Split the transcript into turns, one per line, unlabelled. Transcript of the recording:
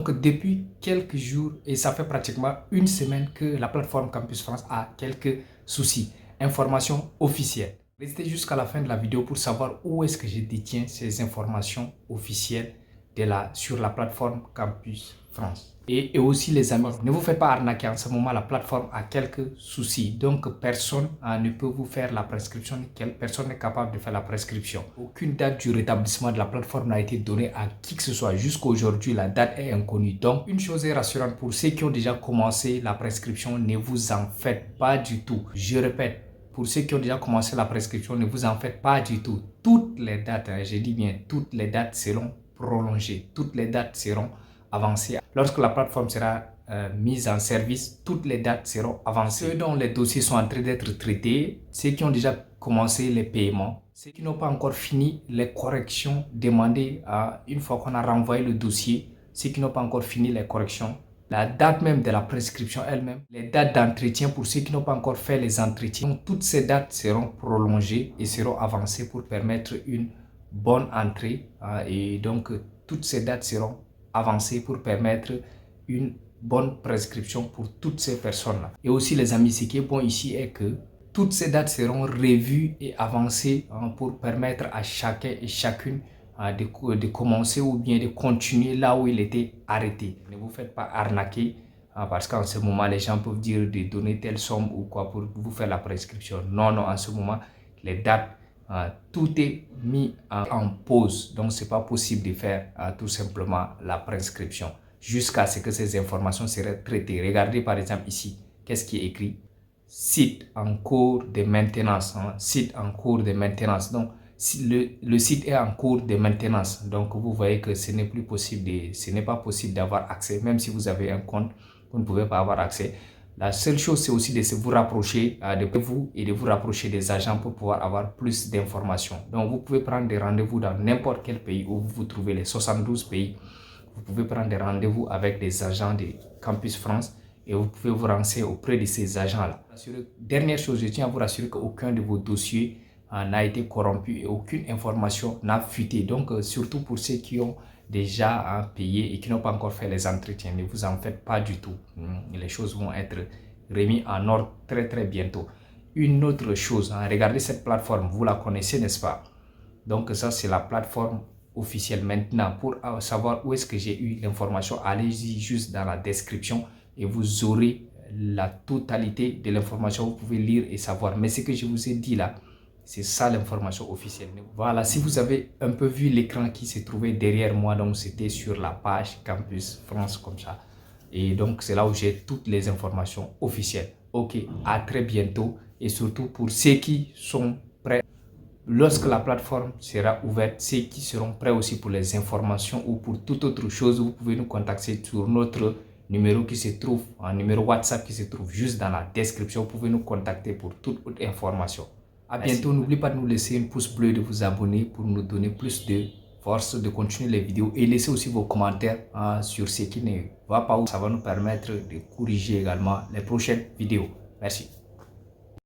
Donc depuis quelques jours, et ça fait pratiquement une semaine que la plateforme Campus France a quelques soucis. Information officielle. Restez jusqu'à la fin de la vidéo pour savoir où est-ce que je détiens ces informations officielles sur la plateforme Campus France. Et aussi les amis, ne vous faites pas arnaquer, en ce moment la plateforme a quelques soucis. Donc personne ne peut vous faire la prescription, personne n'est capable de faire la prescription. Aucune date du rétablissement de la plateforme n'a été donnée à qui que ce soit. Jusqu'à aujourd'hui, la date est inconnue. Donc une chose est rassurante pour ceux qui ont déjà commencé la prescription, ne vous en faites pas du tout. Je répète. Pour ceux qui ont déjà commencé la prescription, ne vous en faites pas du tout. Toutes les dates, je dis bien, toutes les dates seront prolongées. Toutes les dates seront avancées. Lorsque la plateforme sera mise en service, toutes les dates seront avancées. Ceux dont les dossiers sont en train d'être traités, ceux qui ont déjà commencé les paiements, ceux qui n'ont pas encore fini les corrections demandées une fois qu'on a renvoyé le dossier, ceux qui n'ont pas encore fini les corrections, la date même de la prescription elle-même, les dates d'entretien pour ceux qui n'ont pas encore fait les entretiens. Donc, toutes ces dates seront prolongées et seront avancées pour permettre une bonne entrée. Et donc, toutes ces dates seront avancées pour permettre une bonne prescription pour toutes ces personnes-là. Et aussi, les amis, ce qui est bon ici est que toutes ces dates seront revues et avancées pour permettre à chacun et chacune de commencer ou bien de continuer là où il était arrêté. Ne vous faites pas arnaquer parce qu'en ce moment, les gens peuvent dire de donner telle somme ou quoi pour vous faire la prescription. Non, non, en ce moment, les dates, tout est mis en pause. Donc, ce n'est pas possible de faire tout simplement la prescription jusqu'à ce que ces informations seraient traitées. Regardez par exemple ici, qu'est-ce qui est écrit? Site en cours de maintenance. Site en cours de maintenance. Donc, le site est en cours de maintenance. Donc, vous voyez que ce n'est plus possible, ce n'est pas possible d'avoir accès. Même si vous avez un compte, vous ne pouvez pas avoir accès. La seule chose, c'est aussi de vous rapprocher de vous et de vous rapprocher des agents pour pouvoir avoir plus d'informations. Donc, vous pouvez prendre des rendez-vous dans n'importe quel pays où vous vous trouvez, les 72 pays. Vous pouvez prendre des rendez-vous avec des agents de Campus France et vous pouvez vous renseigner auprès de ces agents-là. Dernière chose, je tiens à vous rassurer qu'aucun de vos dossiers n'a été corrompu et aucune information n'a fuité. Donc, surtout pour ceux qui ont déjà payé et qui n'ont pas encore fait les entretiens, ne vous en faites pas du tout. Les choses vont être remises en ordre très très bientôt. Une autre chose, regardez cette plateforme, vous la connaissez, n'est-ce pas? Donc, ça, c'est la plateforme officielle. Maintenant, pour savoir où est-ce que j'ai eu l'information, allez-y juste dans la description et vous aurez la totalité de l'information. Vous pouvez lire et savoir. Mais ce que je vous ai dit là, c'est ça l'information officielle. Voilà, si vous avez un peu vu l'écran qui se trouvait derrière moi, donc c'était sur la page Campus France comme ça. Et donc c'est là où j'ai toutes les informations officielles. Ok, à très bientôt. Et surtout pour ceux qui sont prêts, lorsque la plateforme sera ouverte, ceux qui seront prêts aussi pour les informations ou pour toute autre chose, vous pouvez nous contacter sur notre numéro qui se trouve, un numéro WhatsApp qui se trouve juste dans la description. Vous pouvez nous contacter pour toute autre information. À bientôt, n'oubliez pas de nous laisser un pouce bleu et de vous abonner pour nous donner plus de force de continuer les vidéos et laissez aussi vos commentaires sur ce qui ne va pas. Ça va nous permettre de corriger également les prochaines vidéos. Merci.